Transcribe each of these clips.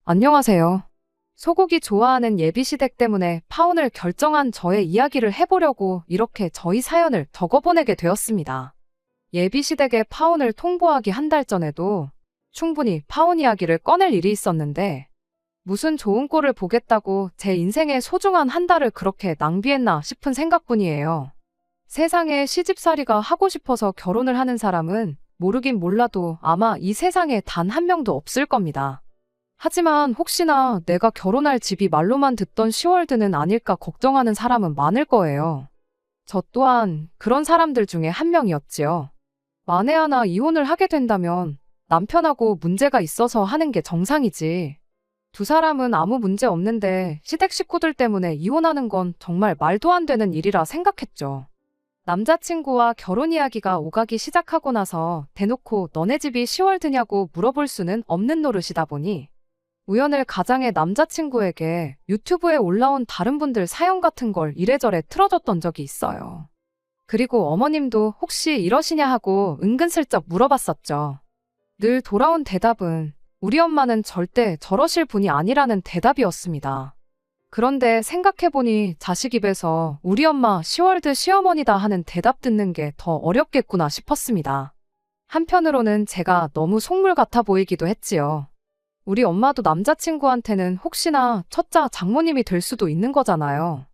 안녕하세요. 소고기 좋아하는 예비시댁 때문에 파혼을 결정한 저의 이야기를 해보려고 이렇게 저희 사연을 적어보내게 되었습니다. 예비시댁의 파혼을 통보하기 한 달 전에도 충분히 파혼 이야기를 꺼낼 일이 있었는데 무슨 좋은 꼴을 보겠다고 제 인생의 소중한 한 달을 그렇게 낭비했나 싶은 생각뿐이에요. 세상에 시집살이가 하고 싶어서 결혼을 하는 사람은 모르긴 몰라도 아마 이 세상에 단 한 명도 없을 겁니다. 하지만 혹시나 내가 결혼할 집이 말로만 듣던 시월드는 아닐까 걱정하는 사람은 많을 거예요. 저 또한 그런 사람들 중에 한 명이었지요. 만에 하나 이혼을 하게 된다면 남편하고 문제가 있어서 하는 게 정상이지. 두 사람은 아무 문제 없는데 시댁 식구들 때문에 이혼하는 건 정말 말도 안 되는 일이라 생각했죠. 남자친구와 결혼 이야기가 오가기 시작하고 나서 대놓고 너네 집이 시월드냐고 물어볼 수는 없는 노릇이다 보니 우연을 가장해 남자친구에게 유튜브에 올라온 다른 분들 사연 같은 걸 이래저래 틀어줬던 적이 있어요. 그리고 어머님도 혹시 이러시냐 하고 은근슬쩍 물어봤었죠. 늘 돌아온 대답은 우리 엄마는 절대 저러실 분이 아니라는 대답이었습니다. 그런데 생각해보니 자식 입에서 우리 엄마 시월드 시어머니다 하는 대답 듣는 게 더 어렵겠구나 싶었습니다. 한편으로는 제가 너무 속물 같아 보이기도 했지요. 우리 엄마도 남자친구한테는 혹시나 첫자 장모님이 될 수도 있는 거잖아요.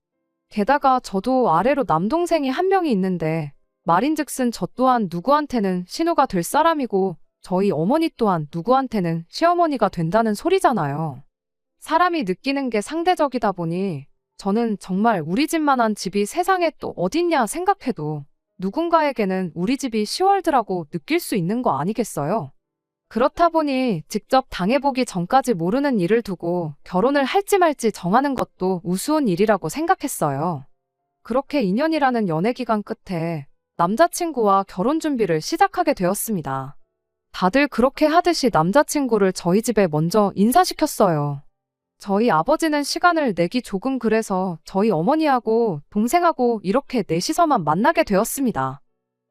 게다가 저도 아래로 남동생이 한 명이 있는데 말인즉슨 저 또한 누구한테는 신우가 될 사람이고 저희 어머니 또한 누구한테는 시어머니가 된다는 소리잖아요. 사람이 느끼는 게 상대적이다 보니 저는 정말 우리 집만한 집이 세상에 또 어딨냐 생각해도 누군가에게는 우리 집이 시월드라고 느낄 수 있는 거 아니겠어요? 그렇다 보니 직접 당해보기 전까지 모르는 일을 두고 결혼을 할지 말지 정하는 것도 우스운 일이라고 생각했어요. 그렇게 2년이라는 연애 기간 끝에 남자친구와 결혼 준비를 시작하게 되었습니다. 다들 그렇게 하듯이 남자친구를 저희 집에 먼저 인사시켰어요. 저희 아버지는 시간을 내기 조금 그래서 저희 어머니하고 동생하고 이렇게 넷이서만 만나게 되었습니다.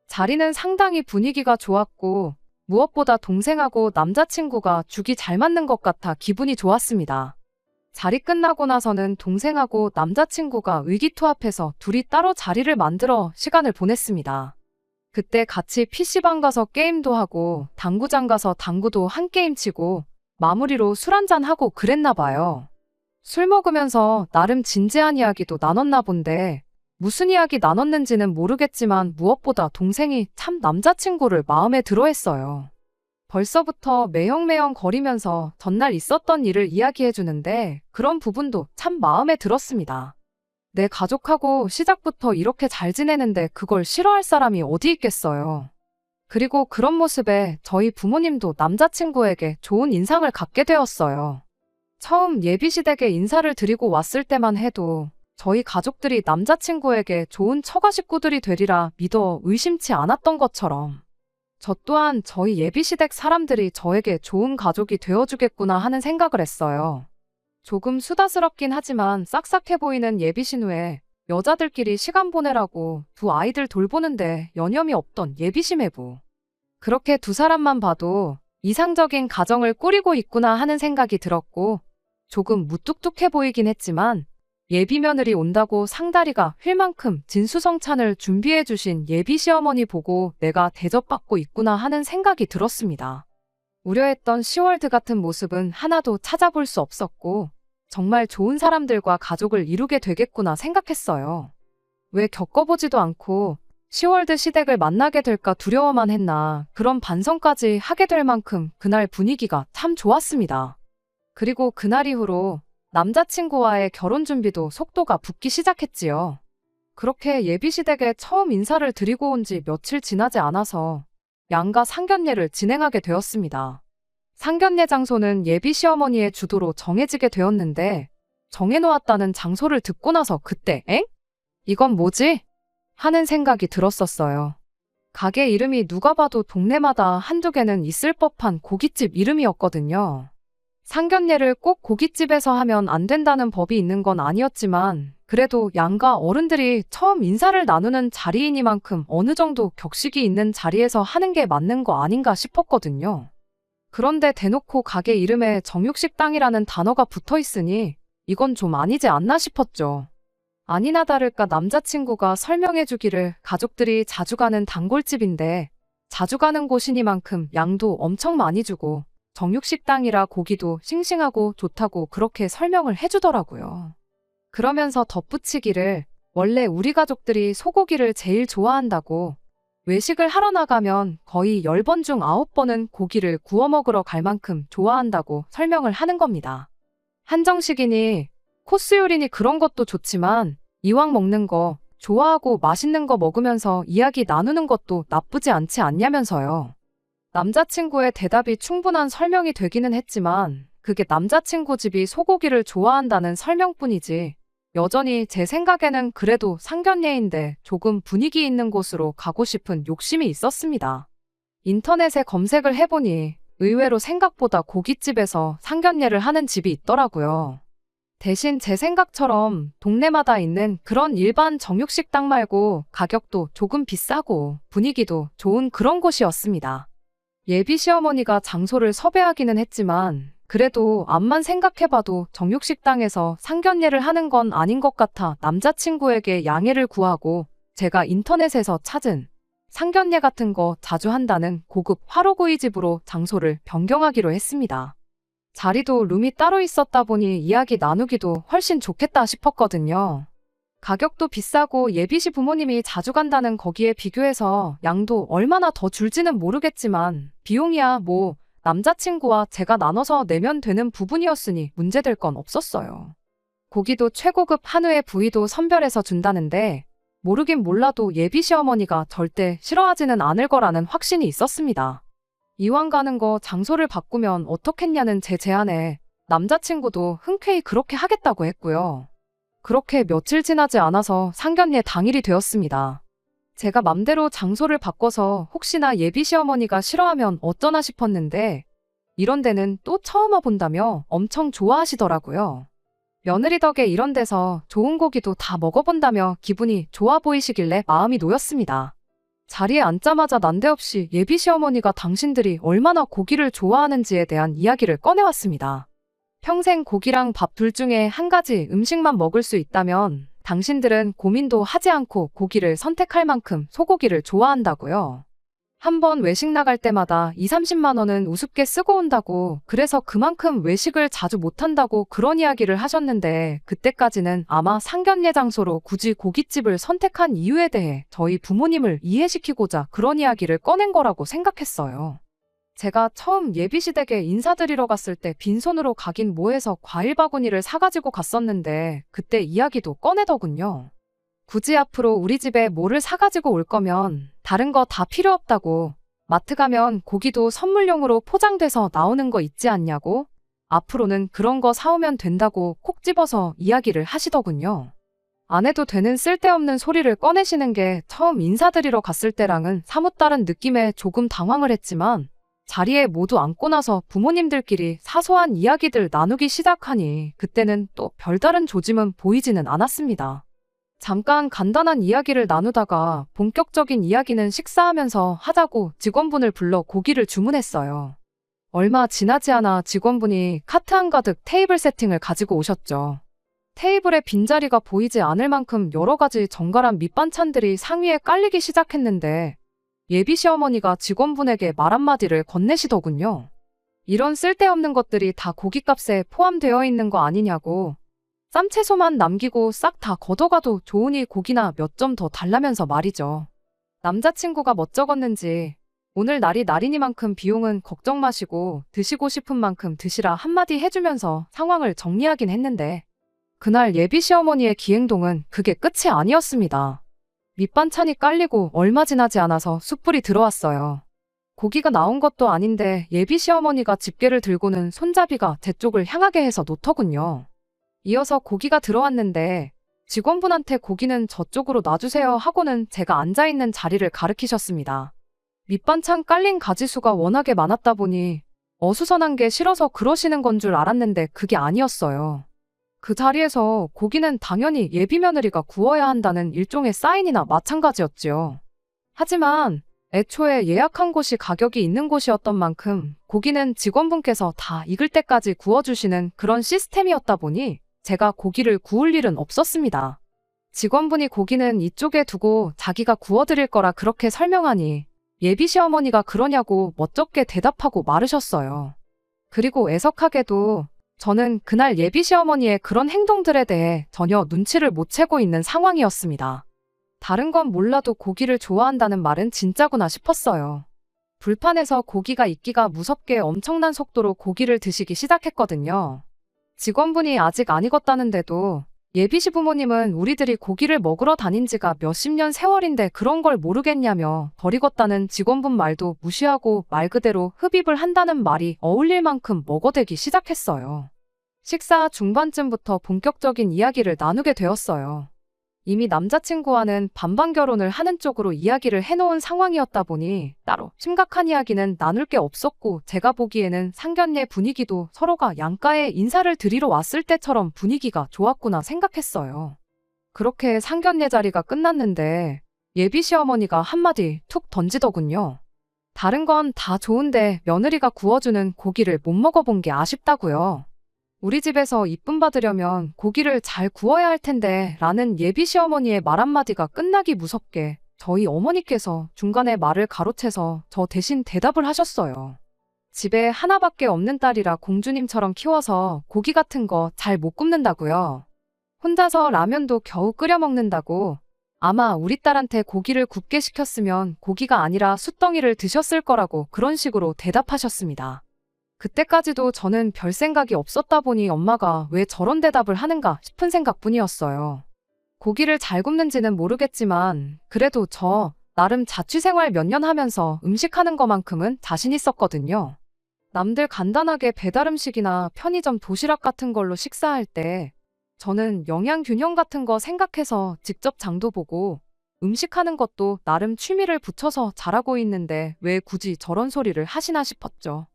자리는 상당히 분위기가 좋았고 무엇보다 동생하고 남자친구가 죽이 잘 맞는 것 같아 기분이 좋았습니다. 자리 끝나고 나서는 동생하고 남자친구가 의기투합해서 둘이 따로 자리를 만들어 시간을 보냈습니다. 그때 같이 PC방 가서 게임도 하고 당구장 가서 당구도 한 게임 치고 마무리로 술 한잔 하고 그랬나 봐요. 술 먹으면서 나름 진지한 이야기도 나눴나 본데 무슨 이야기 나눴는지는 모르겠지만 무엇보다 동생이 참 남자친구를 마음에 들어 했어요. 벌써부터 매형매형 거리면서 전날 있었던 일을 이야기해 주는데 그런 부분도 참 마음에 들었습니다. 내 가족하고 시작부터 이렇게 잘 지내는데 그걸 싫어할 사람이 어디 있겠어요. 그리고 그런 모습에 저희 부모님도 남자친구에게 좋은 인상을 갖게 되었어요. 처음 예비시댁에 인사를 드리고 왔을 때만 해도 저희 가족들이 남자친구에게 좋은 처가 식구들이 되리라 믿어 의심치 않았던 것처럼 저 또한 저희 예비시댁 사람들이 저에게 좋은 가족이 되어주겠구나 하는 생각을 했어요. 조금 수다스럽긴 하지만 싹싹해 보이는 예비신우에 여자들끼리 시간 보내라고 두 아이들 돌보는데 여념이 없던 예비시매부. 그렇게 두 사람만 봐도 이상적인 가정을 꾸리고 있구나 하는 생각이 들었고 조금 무뚝뚝해 보이긴 했지만 예비 며느리 온다고 상다리가 휠 만큼 진수성찬을 준비해 주신 예비 시어머니 보고 내가 대접받고 있구나 하는 생각이 들었습니다. 우려했던 시월드 같은 모습은 하나도 찾아볼 수 없었고 정말 좋은 사람들과 가족을 이루게 되겠구나 생각했어요. 왜 겪어보지도 않고 시월드 시댁을 만나게 될까 두려워만 했나 그런 반성까지 하게 될 만큼 그날 분위기가 참 좋았습니다. 그리고 그날 이후로 남자친구와의 결혼 준비도 속도가 붙기 시작했지요. 그렇게 예비시댁에 처음 인사를 드리고 온 지 며칠 지나지 않아서 양가 상견례를 진행하게 되었습니다. 상견례 장소는 예비 시어머니의 주도로 정해지게 되었는데 정해놓았다는 장소를 듣고 나서 그때 엥? 이건 뭐지? 하는 생각이 들었었어요. 가게 이름이 누가 봐도 동네마다 한두 개는 있을 법한 고깃집 이름이었거든요. 상견례를 꼭 고깃집에서 하면 안 된다는 법이 있는 건 아니었지만 그래도 양가 어른들이 처음 인사를 나누는 자리이니만큼 어느 정도 격식이 있는 자리에서 하는 게 맞는 거 아닌가 싶었거든요. 그런데 대놓고 가게 이름에 정육식당이라는 단어가 붙어 있으니 이건 좀 아니지 않나 싶었죠. 아니나 다를까 남자친구가 설명해 주기를 가족들이 자주 가는 단골집인데 자주 가는 곳이니만큼 양도 엄청 많이 주고 정육식당이라 고기도 싱싱하고 좋다고 그렇게 설명을 해주더라고요. 그러면서 덧붙이기를 원래 우리 가족들이 소고기를 제일 좋아한다고 외식을 하러 나가면 거의 10번 중 9번은 고기를 구워 먹으러 갈 만큼 좋아한다고 설명을 하는 겁니다. 한정식이니 코스 요리니 그런 것도 좋지만 이왕 먹는 거 좋아하고 맛있는 거 먹으면서 이야기 나누는 것도 나쁘지 않지 않냐면서요. 남자친구의 대답이 충분한 설명이 되기는 했지만 그게 남자친구 집이 소고기를 좋아한다는 설명뿐이지 여전히 제 생각에는 그래도 상견례인데 조금 분위기 있는 곳으로 가고 싶은 욕심이 있었습니다. 인터넷에 검색을 해보니 의외로 생각보다 고깃집에서 상견례를 하는 집이 있더라고요. 대신 제 생각처럼 동네마다 있는 그런 일반 정육식당 말고 가격도 조금 비싸고 분위기도 좋은 그런 곳이었습니다. 예비 시어머니가 장소를 섭외하기는 했지만 그래도 앞만 생각해봐도 정육식당에서 상견례를 하는 건 아닌 것 같아 남자친구에게 양해를 구하고 제가 인터넷에서 찾은 상견례 같은 거 자주 한다는 고급 화로구이 집으로 장소를 변경하기로 했습니다. 자리도 룸이 따로 있었다 보니 이야기 나누기도 훨씬 좋겠다 싶었거든요. 가격도 비싸고 예비시 부모님이 자주 간다는 거기에 비교해서 양도 얼마나 더 줄지는 모르겠지만 비용이야 뭐 남자친구와 제가 나눠서 내면 되는 부분이었으니 문제될 건 없었어요. 고기도 최고급 한우의 부위도 선별해서 준다는데 모르긴 몰라도 예비 시어머니가 절대 싫어하지는 않을 거라는 확신이 있었습니다. 이왕 가는 거 장소를 바꾸면 어떻겠냐는 제 제안에 남자친구도 흔쾌히 그렇게 하겠다고 했고요. 그렇게 며칠 지나지 않아서 상견례 당일이 되었습니다. 제가 맘대로 장소를 바꿔서 혹시나 예비 시어머니가 싫어하면 어쩌나 싶었는데 이런 데는 또 처음 와본다며 엄청 좋아하시더라고요. 며느리 덕에 이런 데서 좋은 고기도 다 먹어본다며 기분이 좋아 보이시길래 마음이 놓였습니다. 자리에 앉자마자 난데없이 예비 시어머니가 당신들이 얼마나 고기를 좋아하는지에 대한 이야기를 꺼내왔습니다. 평생 고기랑 밥 둘 중에 한 가지 음식만 먹을 수 있다면 당신들은 고민도 하지 않고 고기를 선택할 만큼 소고기를 좋아한다고요. 한번 외식 나갈 때마다 2, 30만 원은 우습게 쓰고 온다고 그래서 그만큼 외식을 자주 못한다고 그런 이야기를 하셨는데 그때까지는 아마 상견례 장소로 굳이 고깃집을 선택한 이유에 대해 저희 부모님을 이해시키고자 그런 이야기를 꺼낸 거라고 생각했어요. 제가 처음 예비시댁에 인사드리러 갔을 때 빈손으로 가긴 뭐해서 과일 바구니를 사가지고 갔었는데 그때 이야기도 꺼내더군요. 굳이 앞으로 우리 집에 뭐를 사가지고 올 거면 다른 거 다 필요 없다고 마트 가면 고기도 선물용으로 포장돼서 나오는 거 있지 않냐고 앞으로는 그런 거 사오면 된다고 콕 집어서 이야기를 하시더군요. 안 해도 되는 쓸데없는 소리를 꺼내시는 게 처음 인사드리러 갔을 때랑은 사뭇 다른 느낌에 조금 당황을 했지만 자리에 모두 앉고 나서 부모님들끼리 사소한 이야기들 나누기 시작하니 그때는 또 별다른 조짐은 보이지는 않았습니다. 잠깐 간단한 이야기를 나누다가 본격적인 이야기는 식사하면서 하자고 직원분을 불러 고기를 주문했어요. 얼마 지나지 않아 직원분이 카트 한가득 테이블 세팅을 가지고 오셨죠. 테이블에 빈자리가 보이지 않을 만큼 여러 가지 정갈한 밑반찬들이 상위에 깔리기 시작했는데 예비 시어머니가 직원분에게 말 한마디를 건네시더군요. 이런 쓸데없는 것들이 다 고깃값에 포함되어 있는 거 아니냐고. 쌈채소만 남기고 싹 다 걷어가도 좋으니 고기나 몇 점 더 달라면서 말이죠. 남자친구가 멋쩍었는지 오늘 날이 날이니만큼 비용은 걱정 마시고 드시고 싶은 만큼 드시라 한마디 해주면서 상황을 정리하긴 했는데 그날 예비 시어머니의 기행동은 그게 끝이 아니었습니다. 밑반찬이 깔리고 얼마 지나지 않아서 숯불이 들어왔어요. 고기가 나온 것도 아닌데 예비 시어머니가 집게를 들고는 손잡이가 제 쪽을 향하게 해서 놓더군요. 이어서 고기가 들어왔는데 직원분한테 고기는 저쪽으로 놔주세요 하고는 제가 앉아있는 자리를 가리키셨습니다. 밑반찬 깔린 가지수가 워낙에 많았다 보니 어수선한 게 싫어서 그러시는 건 줄 알았는데 그게 아니었어요. 그 자리에서 고기는 당연히 예비 며느리가 구워야 한다는 일종의 사인이나 마찬가지였지요. 하지만 애초에 예약한 곳이 가격이 있는 곳이었던 만큼 고기는 직원분께서 다 익을 때까지 구워주시는 그런 시스템이었다 보니 제가 고기를 구울 일은 없었습니다. 직원분이 고기는 이쪽에 두고 자기가 구워드릴 거라 그렇게 설명하니 예비 시어머니가 그러냐고 멋쩍게 대답하고 마르셨어요. 그리고 애석하게도 저는 그날 예비 시어머니의 그런 행동들에 대해 전혀 눈치를 못 채고 있는 상황이었습니다. 다른 건 몰라도 고기를 좋아한다는 말은 진짜구나 싶었어요. 불판에서 고기가 익기가 무섭게 엄청난 속도로 고기를 드시기 시작했거든요. 직원분이 아직 안 익었다는데도 예비 시부모님은 우리들이 고기를 먹으러 다닌 지가 몇십 년 세월인데 그런 걸 모르겠냐며 덜 익었다는 직원분 말도 무시하고 말 그대로 흡입을 한다는 말이 어울릴 만큼 먹어대기 시작했어요. 식사 중반쯤부터 본격적인 이야기를 나누게 되었어요. 이미 남자친구와는 반반 결혼을 하는 쪽으로 이야기를 해놓은 상황이었다 보니 따로 심각한 이야기는 나눌 게 없었고 제가 보기에는 상견례 분위기도 서로가 양가에 인사를 드리러 왔을 때처럼 분위기가 좋았구나 생각했어요. 그렇게 상견례 자리가 끝났는데 예비 시어머니가 한마디 툭 던지더군요. 다른 건 다 좋은데 며느리가 구워주는 고기를 못 먹어본 게 아쉽다고요. 우리 집에서 이쁨 받으려면 고기를 잘 구워야 할 텐데 라는 예비 시어머니의 말 한마디가 끝나기 무섭게 저희 어머니께서 중간에 말을 가로채서 저 대신 대답을 하셨어요. 집에 하나밖에 없는 딸이라 공주님처럼 키워서 고기 같은 거 잘 못 굽는다고요. 혼자서 라면도 겨우 끓여 먹는다고. 아마 우리 딸한테 고기를 굽게 시켰으면 고기가 아니라 숯덩이를 드셨을 거라고 그런 식으로 대답하셨습니다. 그때까지도 저는 별 생각이 없었다 보니 엄마가 왜 저런 대답을 하는가 싶은 생각뿐이었어요. 고기를 잘 굽는지는 모르겠지만 그래도 저 나름 자취생활 몇 년 하면서 음식하는 것만큼은 자신 있었거든요. 남들 간단하게 배달음식이나 편의점 도시락 같은 걸로 식사할 때 저는 영양균형 같은 거 생각해서 직접 장도 보고 음식하는 것도 나름 취미를 붙여서 잘하고 있는데 왜 굳이 저런 소리를 하시나 싶었죠.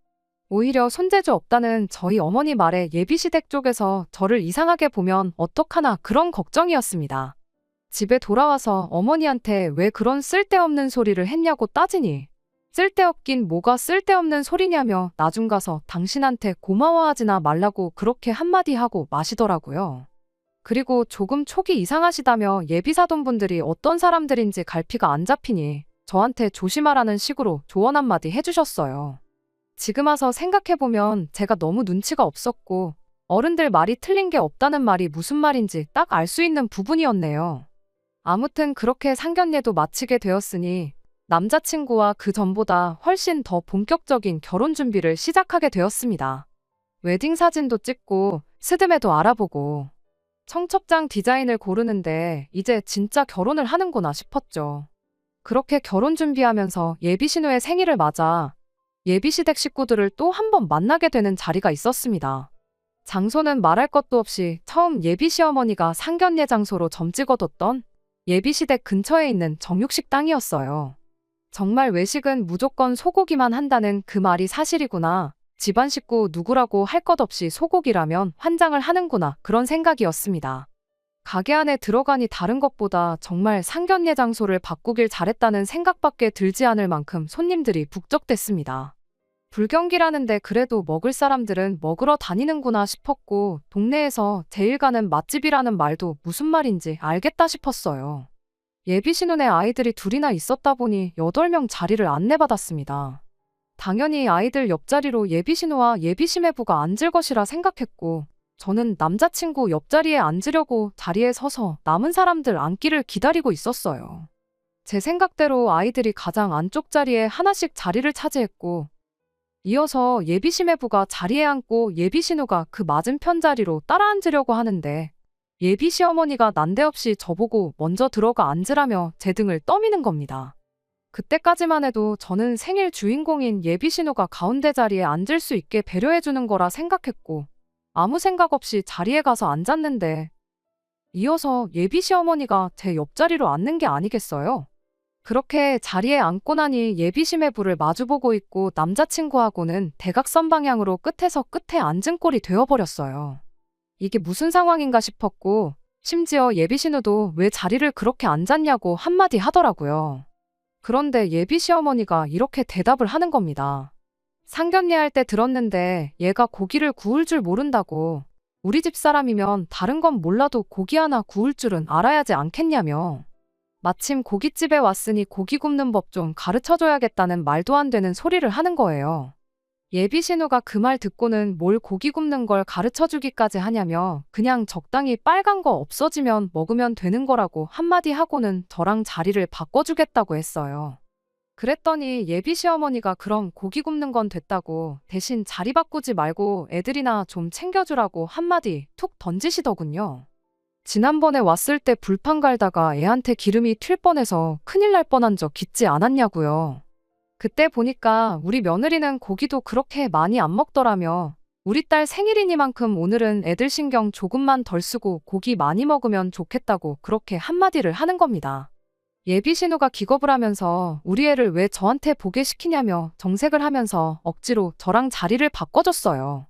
오히려 손재주 없다는 저희 어머니 말에 예비시댁 쪽에서 저를 이상하게 보면 어떡하나 그런 걱정이었습니다. 집에 돌아와서 어머니한테 왜 그런 쓸데없는 소리를 했냐고 따지니 쓸데없긴 뭐가 쓸데없는 소리냐며 나중 가서 당신한테 고마워하지나 말라고 그렇게 한마디 하고 마시더라고요. 그리고 조금 촉이 이상하시다며 예비사돈분들이 어떤 사람들인지 갈피가 안 잡히니 저한테 조심하라는 식으로 조언 한마디 해주셨어요. 지금 와서 생각해보면 제가 너무 눈치가 없었고 어른들 말이 틀린 게 없다는 말이 무슨 말인지 딱 알 수 있는 부분이었네요. 아무튼 그렇게 상견례도 마치게 되었으니 남자친구와 그 전보다 훨씬 더 본격적인 결혼 준비를 시작하게 되었습니다. 웨딩 사진도 찍고 스드메도 알아보고 청첩장 디자인을 고르는데 이제 진짜 결혼을 하는구나 싶었죠. 그렇게 결혼 준비하면서 예비신우의 생일을 맞아 예비시댁 식구들을 또 한 번 만나게 되는 자리가 있었습니다. 장소는 말할 것도 없이 처음 예비시어머니가 상견례 장소로 점 찍어뒀던 예비시댁 근처에 있는 정육식당이었어요. 정말 외식은 무조건 소고기만 한다는 그 말이 사실이구나. 집안 식구 누구라고 할 것 없이 소고기라면 환장을 하는구나 그런 생각이었습니다. 가게 안에 들어가니 다른 것보다 정말 상견례 장소를 바꾸길 잘했다는 생각밖에 들지 않을 만큼 손님들이 북적댔습니다. 불경기라는데 그래도 먹을 사람들은 먹으러 다니는구나 싶었고 동네에서 제일 가는 맛집이라는 말도 무슨 말인지 알겠다 싶었어요. 예비신혼에 아이들이 둘이나 있었다 보니 8명 자리를 안내받았습니다. 당연히 아이들 옆자리로 예비신우와 예비시매부가 앉을 것이라 생각했고 저는 남자친구 옆자리에 앉으려고 자리에 서서 남은 사람들 앉기를 기다리고 있었어요. 제 생각대로 아이들이 가장 안쪽 자리에 하나씩 자리를 차지했고 이어서 예비시매부가 자리에 앉고 예비신우가 그 맞은편 자리로 따라 앉으려고 하는데 예비시어머니가 난데없이 저보고 먼저 들어가 앉으라며 제 등을 떠미는 겁니다. 그때까지만 해도 저는 생일 주인공인 예비신우가 가운데 자리에 앉을 수 있게 배려해주는 거라 생각했고 아무 생각 없이 자리에 가서 앉았는데 이어서 예비시어머니가 제 옆자리로 앉는 게 아니겠어요? 그렇게 자리에 앉고 나니 예비시매부를 마주보고 있고 남자친구하고는 대각선 방향으로 끝에서 끝에 앉은 꼴이 되어버렸어요. 이게 무슨 상황인가 싶었고 심지어 예비신우도 왜 자리를 그렇게 앉았냐고 한마디 하더라고요. 그런데 예비 시어머니가 이렇게 대답을 하는 겁니다. 상견례 할 때 들었는데 얘가 고기를 구울 줄 모른다고. 우리 집 사람이면 다른 건 몰라도 고기 하나 구울 줄은 알아야지 않겠냐며. 마침 고깃집에 왔으니 고기 굽는 법 좀 가르쳐줘야겠다는 말도 안 되는 소리를 하는 거예요. 예비 신우가 그 말 듣고는 뭘 고기 굽는 걸 가르쳐주기까지 하냐며 그냥 적당히 빨간 거 없어지면 먹으면 되는 거라고 한마디 하고는 저랑 자리를 바꿔주겠다고 했어요. 그랬더니 예비 시어머니가 그럼 고기 굽는 건 됐다고 대신 자리 바꾸지 말고 애들이나 좀 챙겨주라고 한마디 툭 던지시더군요. 지난번에 왔을 때 불판 갈다가 애한테 기름이 튈 뻔해서 큰일 날 뻔한 적 있지 않았냐고요. 그때 보니까 우리 며느리는 고기도 그렇게 많이 안 먹더라며. 우리 딸 생일이니만큼 오늘은 애들 신경 조금만 덜 쓰고 고기 많이 먹으면 좋겠다고 그렇게 한마디를 하는 겁니다. 예비 신우가 기겁을 하면서 우리 애를 왜 저한테 보게 시키냐며 정색을 하면서 억지로 저랑 자리를 바꿔줬어요.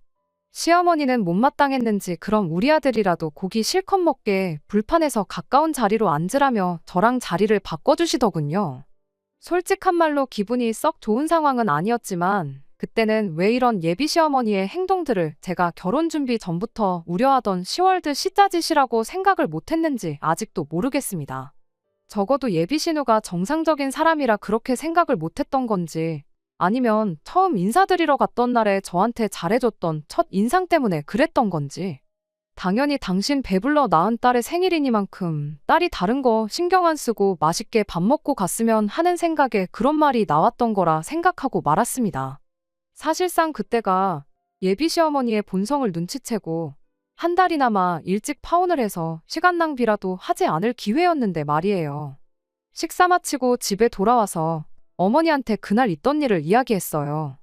시어머니는 못마땅했는지 그럼 우리 아들이라도 고기 실컷 먹게 불판에서 가까운 자리로 앉으라며 저랑 자리를 바꿔주시더군요. 솔직한 말로 기분이 썩 좋은 상황은 아니었지만 그때는 왜 이런 예비 시어머니의 행동들을 제가 결혼 준비 전부터 우려하던 시월드 시짜짓이라고 생각을 못했는지 아직도 모르겠습니다. 적어도 예비 신우가 정상적인 사람이라 그렇게 생각을 못했던 건지 아니면 처음 인사드리러 갔던 날에 저한테 잘해줬던 첫 인상 때문에 그랬던 건지. 당연히 당신 배불러 낳은 딸의 생일이니만큼 딸이 다른 거 신경 안 쓰고 맛있게 밥 먹고 갔으면 하는 생각에 그런 말이 나왔던 거라 생각하고 말았습니다. 사실상 그때가 예비 시어머니의 본성을 눈치채고 한 달이나마 일찍 파혼을 해서 시간 낭비라도 하지 않을 기회였는데 말이에요. 식사 마치고 집에 돌아와서 어머니한테 그날 있던 일을 이야기했어요.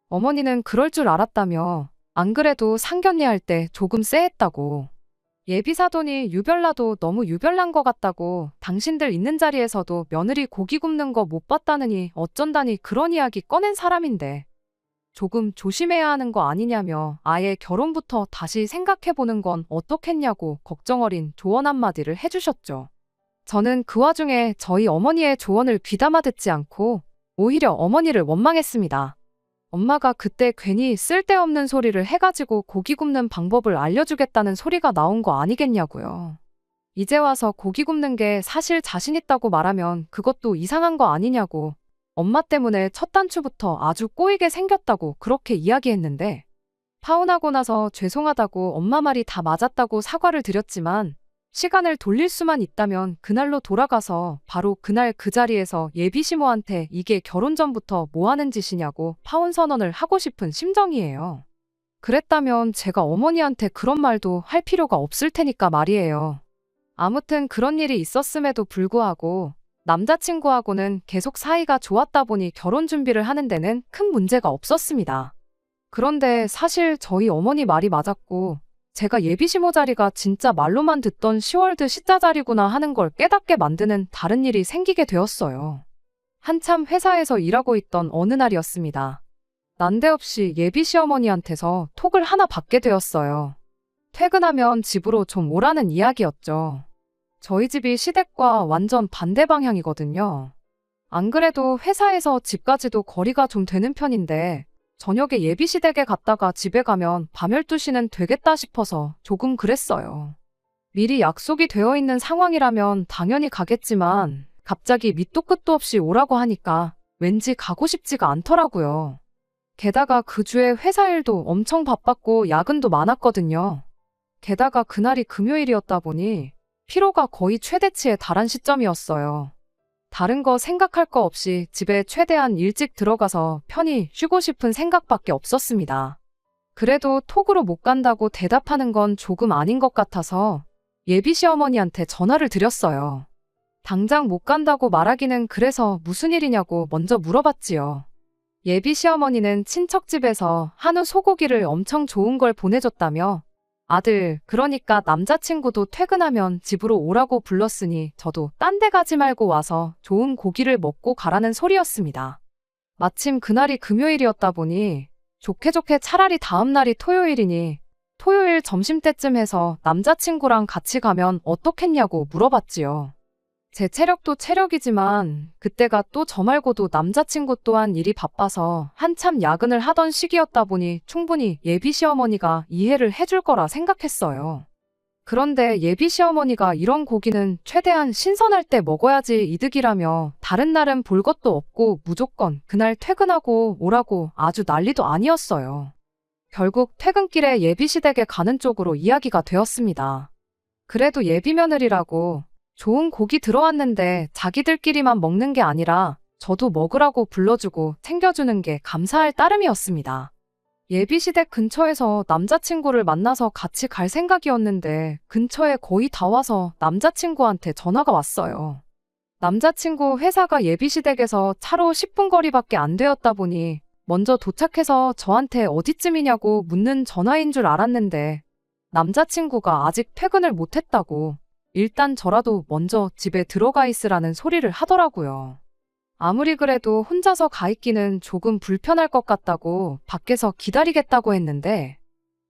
어머니는 그럴 줄 알았다며 안 그래도 상견례 할 때 조금 쎄했다고. 예비 사돈이 유별나도 너무 유별난 것 같다고 당신들 있는 자리에서도 며느리 고기 굽는 거 못 봤다느니 어쩐다니 그런 이야기 꺼낸 사람인데 조금 조심해야 하는 거 아니냐며 아예 결혼부터 다시 생각해보는 건 어떻겠냐고 걱정 어린 조언 한마디를 해주셨죠. 저는 그 와중에 저희 어머니의 조언을 귀담아 듣지 않고 오히려 어머니를 원망했습니다. 엄마가 그때 괜히 쓸데없는 소리를 해가지고 고기 굽는 방법을 알려주겠다는 소리가 나온 거 아니겠냐고요. 이제 와서 고기 굽는 게 사실 자신 있다고 말하면 그것도 이상한 거 아니냐고. 엄마 때문에 첫 단추부터 아주 꼬이게 생겼다고 그렇게 이야기했는데 파혼하고 나서 죄송하다고 엄마 말이 다 맞았다고 사과를 드렸지만 시간을 돌릴 수만 있다면 그날로 돌아가서 바로 그날 그 자리에서 예비 시모한테 이게 결혼 전부터 뭐 하는 짓이냐고 파혼 선언을 하고 싶은 심정이에요. 그랬다면 제가 어머니한테 그런 말도 할 필요가 없을 테니까 말이에요. 아무튼 그런 일이 있었음에도 불구하고 남자친구하고는 계속 사이가 좋았다 보니 결혼 준비를 하는 데는 큰 문제가 없었습니다. 그런데 사실 저희 어머니 말이 맞았고 제가 예비시모 자리가 진짜 말로만 듣던 시월드 시자 자리구나 하는 걸 깨닫게 만드는 다른 일이 생기게 되었어요. 한참 회사에서 일하고 있던 어느 날이었습니다. 난데없이 예비 시어머니한테서 톡을 하나 받게 되었어요. 퇴근하면 집으로 좀 오라는 이야기였죠. 저희 집이 시댁과 완전 반대 방향이거든요. 안 그래도 회사에서 집까지도 거리가 좀 되는 편인데 저녁에 예비 시댁에 갔다가 집에 가면 밤 12시는 되겠다 싶어서 조금 그랬어요. 미리 약속이 되어 있는 상황이라면 당연히 가겠지만 갑자기 밑도 끝도 없이 오라고 하니까 왠지 가고 싶지가 않더라고요. 게다가 그 주에 회사 일도 엄청 바빴고 야근도 많았거든요. 게다가 그날이 금요일이었다 보니 피로가 거의 최대치에 달한 시점이었어요. 다른 거 생각할 거 없이 집에 최대한 일찍 들어가서 편히 쉬고 싶은 생각밖에 없었습니다. 그래도 톡으로 못 간다고 대답하는 건 조금 아닌 것 같아서 예비 시어머니한테 전화를 드렸어요. 당장 못 간다고 말하기는 그래서 무슨 일이냐고 먼저 물어봤지요. 예비 시어머니는 친척 집에서 한우 소고기를 엄청 좋은 걸 보내줬다며 아들, 그러니까 남자친구도 퇴근하면 집으로 오라고 불렀으니 저도 딴 데 가지 말고 와서 좋은 고기를 먹고 가라는 소리였습니다. 마침 그날이 금요일이었다 보니 좋게 좋게 차라리 다음 날이 토요일이니 토요일 점심때쯤 해서 남자친구랑 같이 가면 어떻겠냐고 물어봤지요. 제 체력도 체력이지만 그때가 또 저 말고도 남자친구 또한 일이 바빠서 한참 야근을 하던 시기였다 보니 충분히 예비 시어머니가 이해를 해줄 거라 생각했어요. 그런데 예비 시어머니가 이런 고기는 최대한 신선할 때 먹어야지 이득이라며 다른 날은 볼 것도 없고 무조건 그날 퇴근하고 오라고 아주 난리도 아니었어요. 결국 퇴근길에 예비시댁에 가는 쪽으로 이야기가 되었습니다. 그래도 예비 며느리라고 좋은 고기 들어왔는데 자기들끼리만 먹는 게 아니라 저도 먹으라고 불러주고 챙겨주는 게 감사할 따름이었습니다. 예비시댁 근처에서 남자친구를 만나서 같이 갈 생각이었는데 근처에 거의 다 와서 남자친구한테 전화가 왔어요. 남자친구 회사가 예비시댁에서 차로 10분 거리밖에 안 되었다 보니 먼저 도착해서 저한테 어디쯤이냐고 묻는 전화인 줄 알았는데 남자친구가 아직 퇴근을 못했다고 일단 저라도 먼저 집에 들어가 있으라는 소리를 하더라고요. 아무리 그래도 혼자서 가 있기는 조금 불편할 것 같다고 밖에서 기다리겠다고 했는데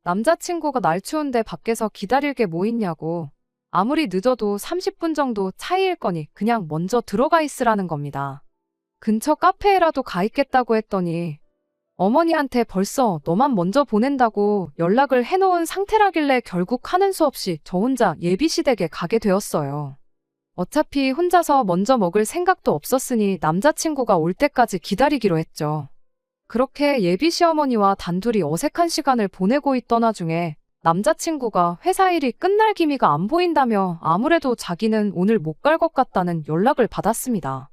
남자친구가 날 추운데 밖에서 기다릴 게 뭐 있냐고 아무리 늦어도 30분 정도 차이일 거니 그냥 먼저 들어가 있으라는 겁니다. 근처 카페에라도 가 있겠다고 했더니 어머니한테 벌써 너만 먼저 보낸다고 연락을 해놓은 상태라길래 결국 하는 수 없이 저 혼자 예비시댁에 가게 되었어요. 어차피 혼자서 먼저 먹을 생각도 없었으니 남자친구가 올 때까지 기다리기로 했죠. 그렇게 예비 시어머니와 단둘이 어색한 시간을 보내고 있던 와중에 남자친구가 회사 일이 끝날 기미가 안 보인다며 아무래도 자기는 오늘 못 갈 것 같다는 연락을 받았습니다.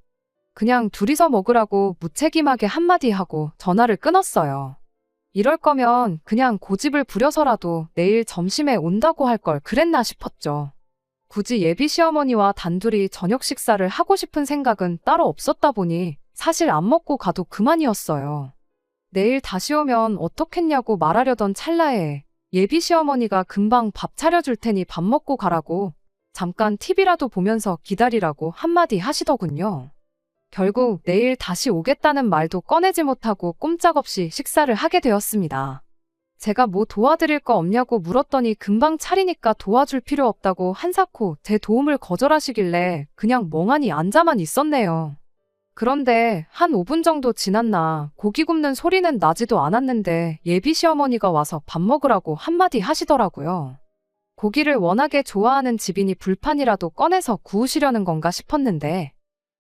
그냥 둘이서 먹으라고 무책임하게 한마디 하고 전화를 끊었어요. 이럴 거면 그냥 고집을 부려서라도 내일 점심에 온다고 할 걸 그랬나 싶었죠. 굳이 예비 시어머니와 단둘이 저녁 식사를 하고 싶은 생각은 따로 없었다 보니 사실 안 먹고 가도 그만이었어요. 내일 다시 오면 어떻겠냐고 말하려던 찰나에 예비 시어머니가 금방 밥 차려줄 테니 밥 먹고 가라고 잠깐 TV라도 보면서 기다리라고 한마디 하시더군요. 결국 내일 다시 오겠다는 말도 꺼내지 못하고 꼼짝없이 식사를 하게 되었습니다. 제가 뭐 도와드릴 거 없냐고 물었더니 금방 차리니까 도와줄 필요 없다고 한사코 제 도움을 거절하시길래 그냥 멍하니 앉아만 있었네요. 그런데 한 5분 정도 지났나 고기 굽는 소리는 나지도 않았는데 예비 시어머니가 와서 밥 먹으라고 한마디 하시더라고요. 고기를 워낙에 좋아하는 집이니 불판이라도 꺼내서 구우시려는 건가 싶었는데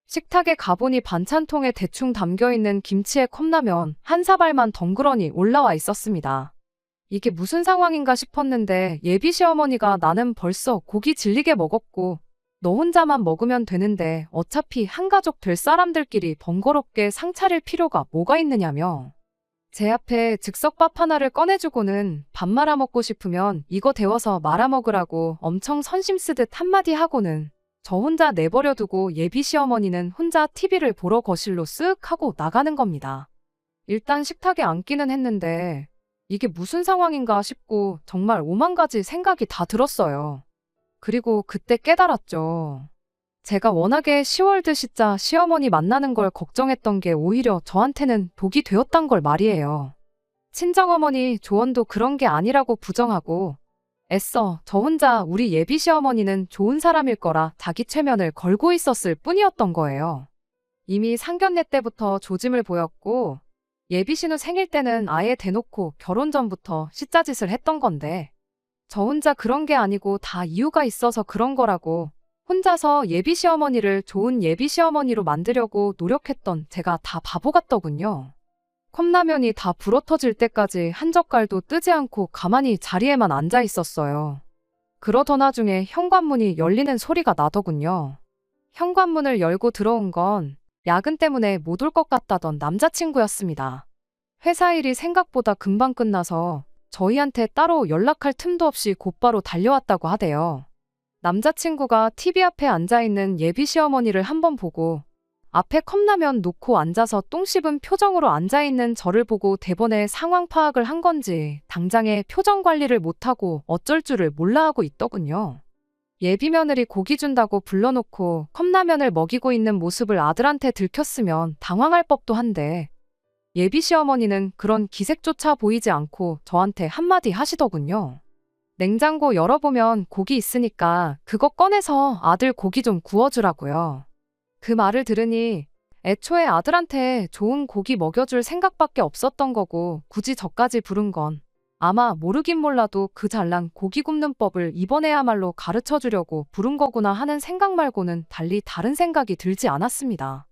식탁에 가보니 반찬통에 대충 담겨있는 김치에 컵라면 한 사발만 덩그러니 올라와 있었습니다. 이게 무슨 상황인가 싶었는데 예비 시어머니가 나는 벌써 고기 질리게 먹었고 너 혼자만 먹으면 되는데 어차피 한 가족 될 사람들끼리 번거롭게 상 차릴 필요가 뭐가 있느냐며 제 앞에 즉석밥 하나를 꺼내주고는 밥 말아 먹고 싶으면 이거 데워서 말아 먹으라고 엄청 선심 쓰듯 한마디 하고는 저 혼자 내버려두고 예비 시어머니는 혼자 TV를 보러 거실로 쓱 하고 나가는 겁니다. 일단 식탁에 앉기는 했는데 이게 무슨 상황인가 싶고 정말 오만 가지 생각이 다 들었어요. 그리고 그때 깨달았죠. 제가 워낙에 시월드시자 시어머니 만나는 걸 걱정했던 게 오히려 저한테는 독이 되었단 걸 말이에요. 친정어머니 조언도 그런 게 아니라고 부정하고 애써 저 혼자 우리 예비 시어머니는 좋은 사람일 거라 자기 최면을 걸고 있었을 뿐이었던 거예요. 이미 상견례 때부터 조짐을 보였고 예비 신우 생일 때는 아예 대놓고 결혼 전부터 시짜짓을 했던 건데 저 혼자 그런 게 아니고 다 이유가 있어서 그런 거라고 혼자서 예비 시어머니를 좋은 예비 시어머니로 만들려고 노력했던 제가 다 바보 같더군요. 컵라면이 다 불어터질 때까지 한 젓갈도 뜨지 않고 가만히 자리에만 앉아 있었어요. 그러던 와중에 현관문이 열리는 소리가 나더군요. 현관문을 열고 들어온 건 야근 때문에 못 올 것 같다던 남자친구였습니다. 회사 일이 생각보다 금방 끝나서 저희한테 따로 연락할 틈도 없이 곧바로 달려왔다고 하대요. 남자친구가 TV 앞에 앉아있는 예비 시어머니를 한번 보고 앞에 컵라면 놓고 앉아서 똥 씹은 표정으로 앉아있는 저를 보고 대번에 상황 파악을 한 건지 당장에 표정 관리를 못하고 어쩔 줄을 몰라 하고 있더군요. 예비 며느리 고기 준다고 불러놓고 컵라면을 먹이고 있는 모습을 아들한테 들켰으면 당황할 법도 한데 예비 시어머니는 그런 기색조차 보이지 않고 저한테 한마디 하시더군요. 냉장고 열어보면 고기 있으니까 그거 꺼내서 아들 고기 좀 구워주라고요. 그 말을 들으니 애초에 아들한테 좋은 고기 먹여줄 생각밖에 없었던 거고 굳이 저까지 부른 건 아마 모르긴 몰라도 그 잘난 고기 굽는 법을 이번에야말로 가르쳐 주려고 부른 거구나 하는 생각 말고는 달리 다른 생각이 들지 않았습니다.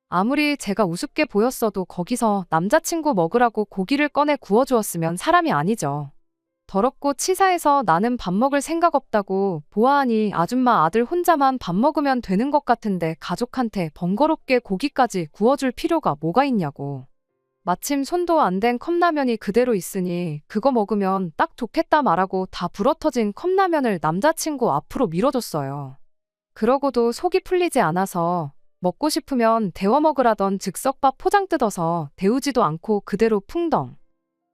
아무리 제가 우습게 보였어도 거기서 남자친구 먹으라고 고기를 꺼내 구워주었으면 사람이 아니죠. 더럽고 치사해서 나는 밥 먹을 생각 없다고 보아하니 아줌마 아들 혼자만 밥 먹으면 되는 것 같은데 가족한테 번거롭게 고기까지 구워줄 필요가 뭐가 있냐고. 마침 손도 안 댄 컵라면이 그대로 있으니 그거 먹으면 딱 좋겠다 말하고 다 불어터진 컵라면을 남자친구 앞으로 밀어줬어요. 그러고도 속이 풀리지 않아서 먹고 싶으면 데워 먹으라던 즉석밥 포장 뜯어서 데우지도 않고 그대로 풍덩.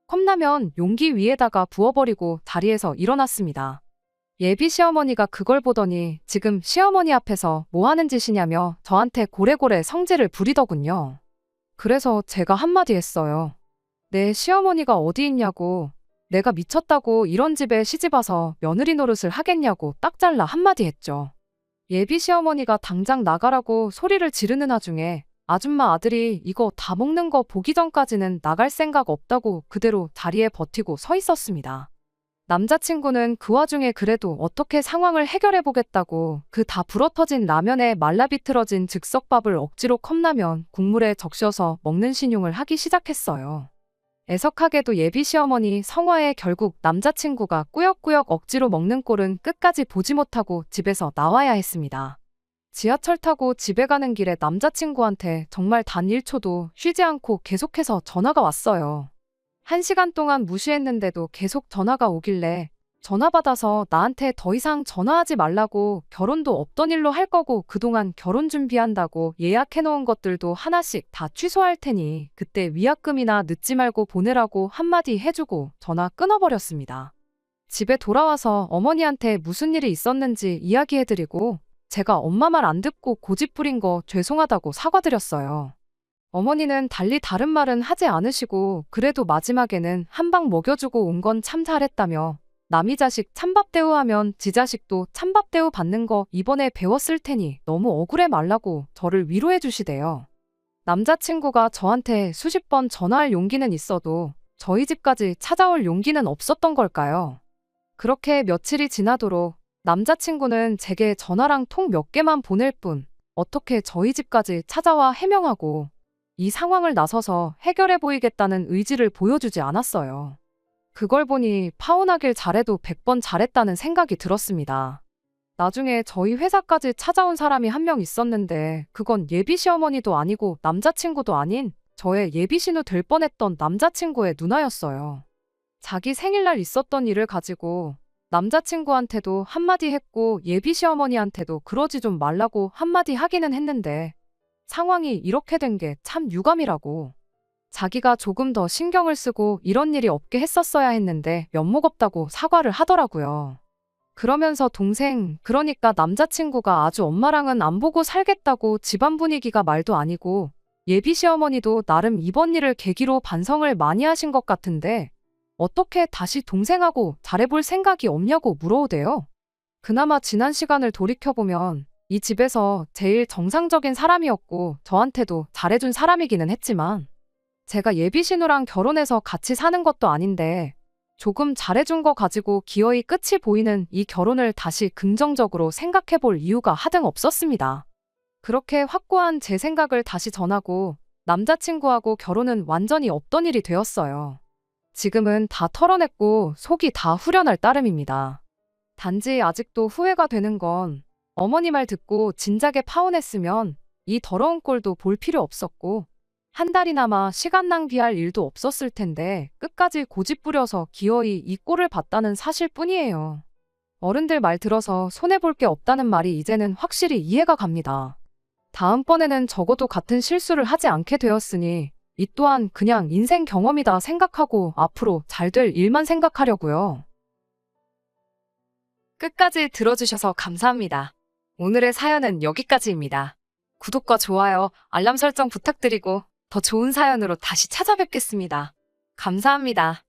컵라면 용기 위에다가 부어버리고 자리에서 일어났습니다. 예비 시어머니가 그걸 보더니 지금 시어머니 앞에서 뭐 하는 짓이냐며 저한테 고래고래 성질을 부리더군요. 그래서 제가 한마디 했어요. 내 시어머니가 어디 있냐고, 내가 미쳤다고 이런 집에 시집와서 며느리 노릇을 하겠냐고 딱 잘라 한마디 했죠. 예비 시어머니가 당장 나가라고 소리를 지르는 와중에 아줌마 아들이 이거 다 먹는 거 보기 전까지는 나갈 생각 없다고 그대로 자리에 버티고 서 있었습니다. 남자친구는 그 와중에 그래도 어떻게 상황을 해결해 보겠다고 그 다 불어터진 라면에 말라비틀어진 즉석밥을 억지로 컵라면 국물에 적셔서 먹는 신용을 하기 시작했어요. 애석하게도 예비 시어머니 성화에 결국 남자친구가 꾸역꾸역 억지로 먹는 꼴은 끝까지 보지 못하고 집에서 나와야 했습니다. 지하철 타고 집에 가는 길에 남자친구한테 정말 단 1초도 쉬지 않고 계속해서 전화가 왔어요. 1시간 동안 무시했는데도 계속 전화가 오길래 전화 받아서 나한테 더 이상 전화하지 말라고 결혼도 없던 일로 할 거고 그동안 결혼 준비한다고 예약해놓은 것들도 하나씩 다 취소할 테니 그때 위약금이나 늦지 말고 보내라고 한마디 해주고 전화 끊어버렸습니다. 집에 돌아와서 어머니한테 무슨 일이 있었는지 이야기해드리고 제가 엄마 말 안 듣고 고집 부린 거 죄송하다고 사과드렸어요. 어머니는 달리 다른 말은 하지 않으시고 그래도 마지막에는 한 방 먹여주고 온 건 참 잘했다며 남이 자식 찬밥 대우하면 지 자식도 찬밥 대우 받는 거 이번에 배웠을 테니 너무 억울해 말라고 저를 위로해 주시대요. 남자친구가 저한테 수십 번 전화할 용기는 있어도 저희 집까지 찾아올 용기는 없었던 걸까요? 그렇게 며칠이 지나도록 남자친구는 제게 전화랑 통 몇 개만 보낼 뿐 어떻게 저희 집까지 찾아와 해명하고 이 상황을 나서서 해결해 보이겠다는 의지를 보여주지 않았어요. 그걸 보니 파혼하길 잘해도 100번 잘했다는 생각이 들었습니다. 나중에 저희 회사까지 찾아온 사람이 한 명 있었는데 그건 예비 시어머니도 아니고 남자친구도 아닌 저의 예비 신우 될 뻔했던 남자친구의 누나였어요. 자기 생일날 있었던 일을 가지고 남자친구한테도 한마디 했고 예비 시어머니한테도 그러지 좀 말라고 한마디 하기는 했는데 상황이 이렇게 된 게 참 유감이라고. 자기가 조금 더 신경을 쓰고 이런 일이 없게 했었어야 했는데 면목 없다고 사과를 하더라고요. 그러면서 동생, 그러니까 남자친구가 아주 엄마랑은 안 보고 살겠다고 집안 분위기가 말도 아니고 예비 시어머니도 나름 이번 일을 계기로 반성을 많이 하신 것 같은데 어떻게 다시 동생하고 잘해볼 생각이 없냐고 물어오대요. 그나마 지난 시간을 돌이켜보면 이 집에서 제일 정상적인 사람이었고 저한테도 잘해준 사람이기는 했지만 제가 예비 신우랑 결혼해서 같이 사는 것도 아닌데 조금 잘해준 거 가지고 기어이 끝이 보이는 이 결혼을 다시 긍정적으로 생각해볼 이유가 하등 없었습니다. 그렇게 확고한 제 생각을 다시 전하고 남자친구하고 결혼은 완전히 없던 일이 되었어요. 지금은 다 털어냈고 속이 다 후련할 따름입니다. 단지 아직도 후회가 되는 건 어머니 말 듣고 진작에 파혼했으면 이 더러운 꼴도 볼 필요 없었고 한 달이나마 시간 낭비할 일도 없었을 텐데 끝까지 고집 부려서 기어이 이 꼴을 봤다는 사실 뿐이에요. 어른들 말 들어서 손해볼 게 없다는 말이 이제는 확실히 이해가 갑니다. 다음번에는 적어도 같은 실수를 하지 않게 되었으니 이 또한 그냥 인생 경험이다 생각하고 앞으로 잘 될 일만 생각하려고요. 끝까지 들어주셔서 감사합니다. 오늘의 사연은 여기까지입니다. 구독과 좋아요, 알람 설정 부탁드리고 더 좋은 사연으로 다시 찾아뵙겠습니다. 감사합니다.